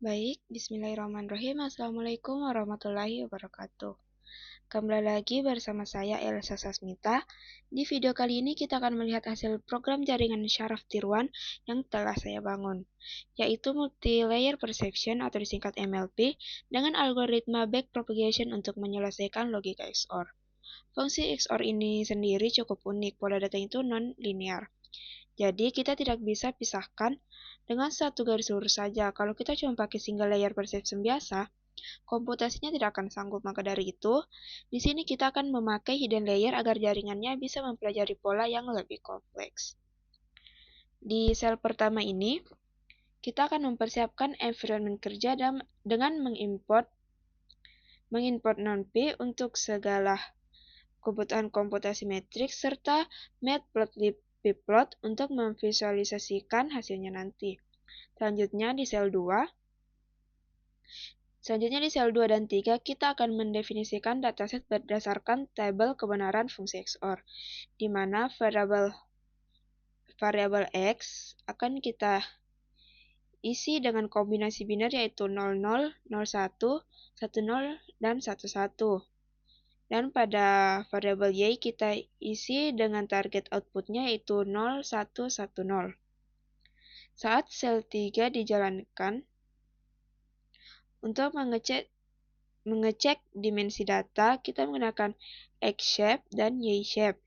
Baik, bismillahirrahmanirrahim. Assalamualaikum warahmatullahi wabarakatuh. Kembali lagi bersama saya Elsa Sasmita. Di video kali ini kita akan melihat hasil program jaringan syaraf tiruan yang telah saya bangun, yaitu Multi-Layer Perception atau disingkat MLP dengan algoritma backpropagation untuk menyelesaikan logika XOR. Fungsi XOR ini sendiri cukup unik, pola data itu non-linear. Jadi kita tidak bisa pisahkan dengan satu garis lurus saja. Kalau kita cuma pakai single layer perception biasa, komputasinya tidak akan sanggup. Maka dari itu, di sini kita akan memakai hidden layer agar jaringannya bisa mempelajari pola yang lebih kompleks. Di sel pertama ini, kita akan mempersiapkan environment kerja dengan mengimport non-P untuk segala kebutuhan komputasi matriks serta matplotlib plot untuk memvisualisasikan hasilnya nanti. Selanjutnya di sel 2 dan 3 kita akan mendefinisikan dataset berdasarkan tabel kebenaran fungsi XOR, di mana variabel X akan kita isi dengan kombinasi biner yaitu 00, 01, 10, dan 11. Dan pada variabel Y kita isi dengan target outputnya yaitu 0110. Saat sel 3 dijalankan, untuk mengecek dimensi data, kita menggunakan X-shape dan Y-shape.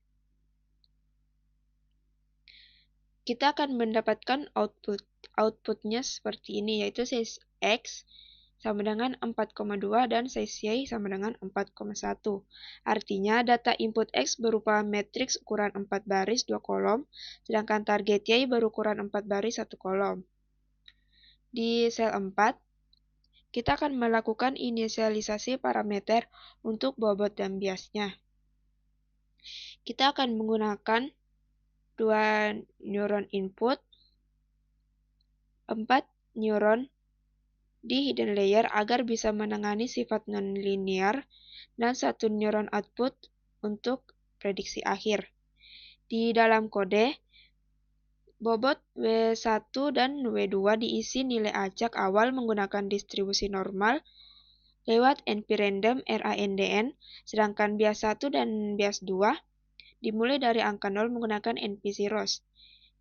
Kita akan mendapatkan outputnya seperti ini, yaitu size X sama dengan 4,2 dan size Y sama dengan 4,1. Artinya data input X berupa matriks ukuran 4 baris 2 kolom, sedangkan target Y berukuran 4 baris 1 kolom. Di sel 4, kita akan melakukan inisialisasi parameter untuk bobot dan biasnya. Kita akan menggunakan 2 neuron input, 4 neuron di hidden layer agar bisa menangani sifat non-linear, dan 1 neuron output untuk prediksi akhir. Di dalam kode, bobot W1 dan W2 diisi nilai acak awal menggunakan distribusi normal lewat NP-random RANDN, sedangkan bias 1 dan bias 2 dimulai dari angka 0 menggunakan NP-zeros.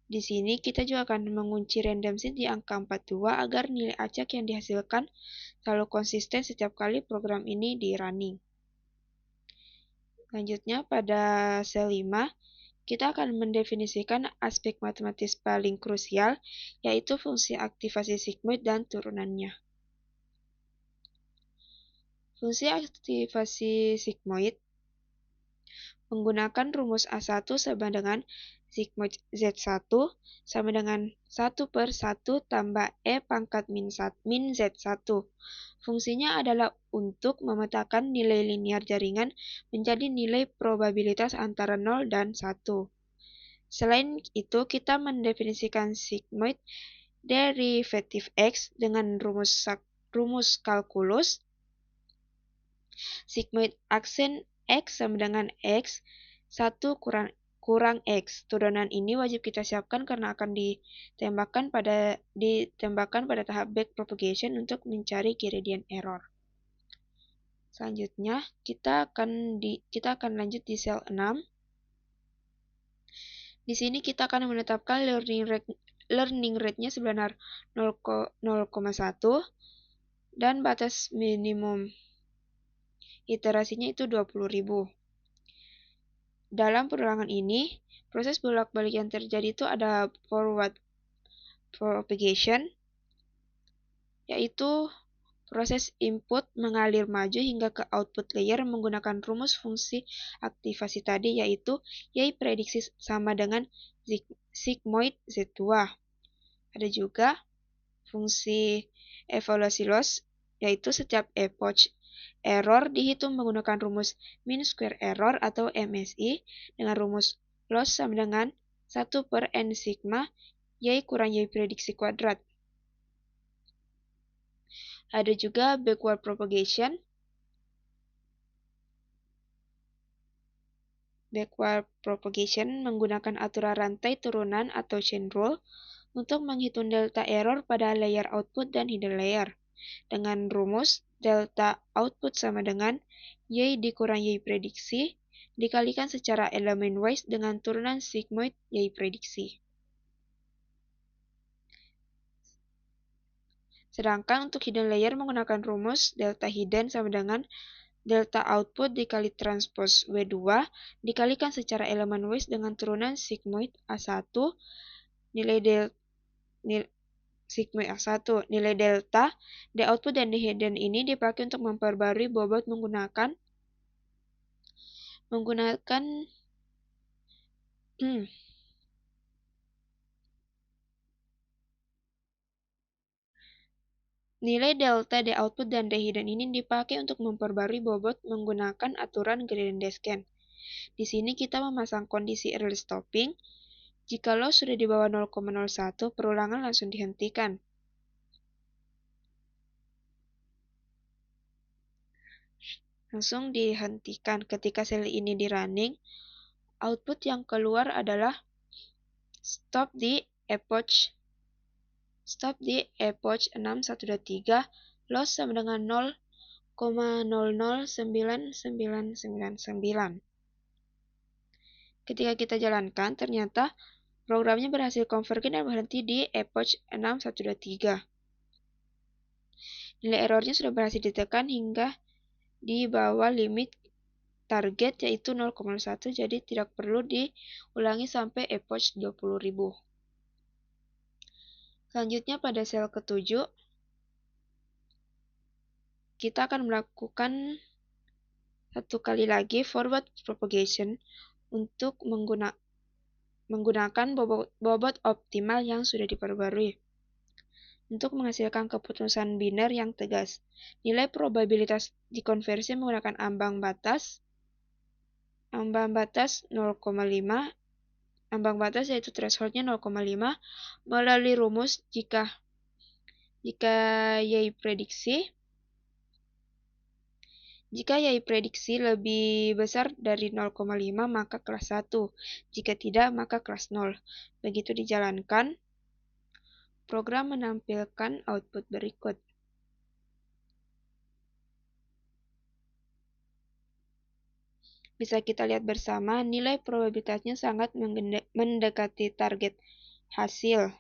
Di sini kita juga akan mengunci random seed di angka 42 agar nilai acak yang dihasilkan selalu konsisten setiap kali program ini di running. Selanjutnya pada sel 5, kita akan mendefinisikan aspek matematis paling krusial, yaitu fungsi aktivasi sigmoid dan turunannya. Fungsi aktivasi sigmoid menggunakan rumus A1 sama dengan sigmoid Z1 sama dengan 1 per 1 tambah E pangkat min Z1. Fungsinya adalah untuk memetakan nilai linear jaringan menjadi nilai probabilitas antara 0 dan 1. Selain itu, kita mendefinisikan sigmoid derivatif X dengan rumus kalkulus. Sigmoid aksen X sama dengan X 1 kurang X. Turunan ini wajib kita siapkan karena akan ditembakkan pada tahap backpropagation untuk mencari gradient error. Selanjutnya, kita akan lanjut di sel 6. Di sini kita akan menetapkan learning rate-nya sebenar 0,1 dan batas minimum iterasinya itu 20.000. Dalam perulangan ini, proses bolak-balik yang terjadi itu ada forward propagation, yaitu proses input mengalir maju hingga ke output layer menggunakan rumus fungsi aktivasi tadi, yaitu Y prediksi sama dengan sigmoid Z2. Ada juga fungsi evaluasi loss, yaitu setiap epoch error dihitung menggunakan rumus mean square error atau MSE dengan rumus loss sama dengan 1 per n sigma Y kurang Y prediksi kuadrat. Ada juga backward propagation. Backward propagation menggunakan aturan rantai turunan atau chain rule untuk menghitung delta error pada layer output dan hidden layer. dengan rumus delta output sama dengan Y dikurang Y prediksi dikalikan secara elemen wise dengan turunan sigmoid Y prediksi. Sedangkan untuk hidden layer menggunakan rumus delta hidden sama dengan delta output dikali transpose W2 dikalikan secara elemen wise dengan turunan sigmoid A1 nilai sigmoid A1 nilai delta di output dan di hidden ini dipakai untuk memperbarui bobot menggunakan nilai delta di output dan di hidden ini dipakai untuk memperbarui bobot menggunakan aturan gradient descent. Di sini kita memasang kondisi early stopping. Jika loss sudah di bawah 0,01, perulangan langsung dihentikan. Ketika sel ini di running, output yang keluar adalah stop di epoch 6123, loss sama dengan 0,009999. Ketika kita jalankan, ternyata programnya berhasil convergen dan berhenti di epoch 6123. Nilai errornya sudah berhasil ditekan hingga di bawah limit target yaitu 0,1, jadi tidak perlu diulangi sampai epoch 20.000. Selanjutnya pada sel ke-7 kita akan melakukan satu kali lagi forward propagation untuk menggunakan bobot optimal yang sudah diperbarui untuk menghasilkan keputusan biner yang tegas. Nilai probabilitas dikonversi menggunakan ambang batas 0,5, ambang batas yaitu thresholdnya 0,5 melalui rumus jika Y prediksi lebih besar dari 0,5 maka kelas 1, jika tidak maka kelas 0. Begitu dijalankan, program menampilkan output berikut. Bisa kita lihat bersama, nilai probabilitasnya sangat mendekati target hasil.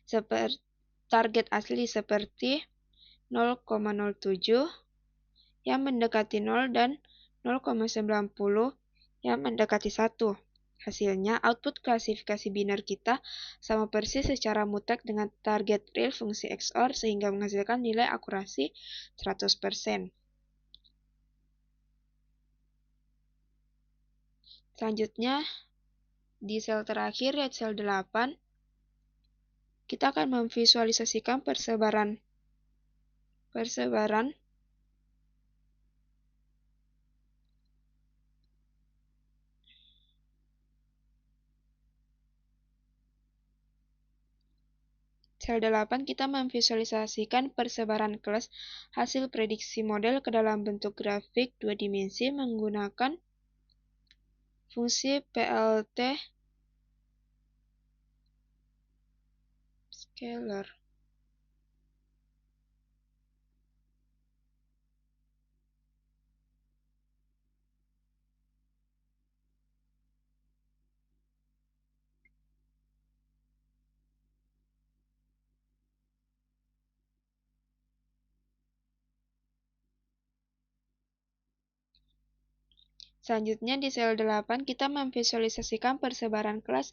Seperti target asli seperti 0,07 yang mendekati 0 dan 0,90 yang mendekati 1. Hasilnya, output klasifikasi biner kita sama persis secara mutlak dengan target real fungsi XOR sehingga menghasilkan nilai akurasi 100%. Selanjutnya, di sel terakhir, yaitu sel 8, kita akan memvisualisasikan persebaran sel 8 kita memvisualisasikan persebaran kelas hasil prediksi model ke dalam bentuk grafik 2 dimensi menggunakan fungsi PLT scalar. Selanjutnya di sel 8 kita memvisualisasikan persebaran kelas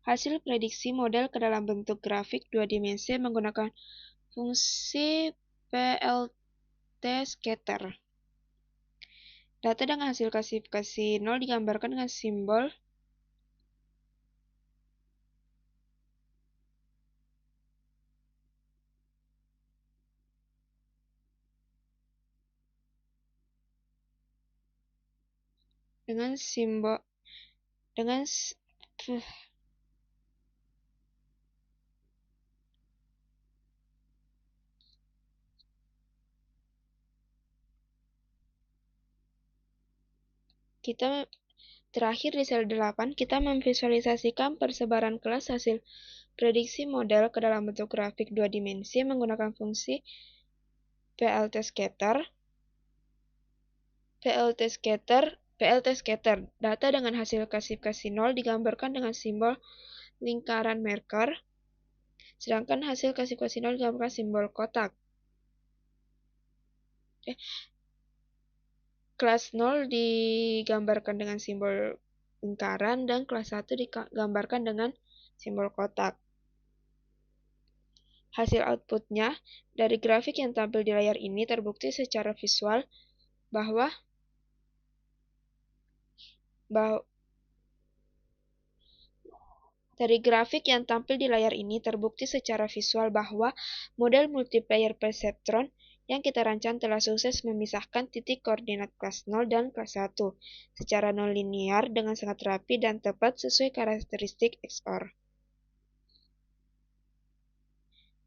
hasil prediksi model ke dalam bentuk grafik 2 dimensi menggunakan fungsi PLT scatter. Data dengan hasil klasifikasi 0 digambarkan dengan simbol terakhir di sel 8 kita memvisualisasikan persebaran kelas hasil Prediksi model ke dalam bentuk grafik dua dimensi menggunakan fungsi PLT scatter. Data dengan hasil klasifikasi 0 digambarkan dengan simbol lingkaran Merkur, sedangkan hasil klasifikasi 0 digambarkan simbol kotak. Kelas 0 digambarkan dengan simbol lingkaran dan kelas 1 digambarkan dengan simbol kotak. Hasil outputnya dari grafik yang tampil di layar ini terbukti secara visual bahwa model multiplayer perceptron yang kita rancang telah sukses memisahkan titik koordinat kelas 0 dan kelas 1 secara non-linear dengan sangat rapi dan tepat sesuai karakteristik XOR.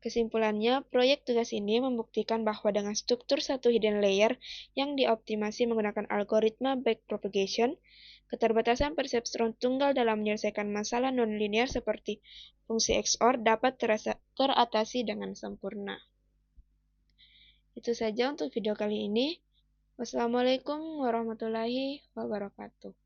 Kesimpulannya, proyek tugas ini membuktikan bahwa dengan struktur satu hidden layer yang dioptimasi menggunakan algoritma backpropagation, keterbatasan perseptron tunggal dalam menyelesaikan masalah non-linear seperti fungsi XOR dapat teratasi dengan sempurna. Itu saja untuk video kali ini. Wassalamualaikum warahmatullahi wabarakatuh.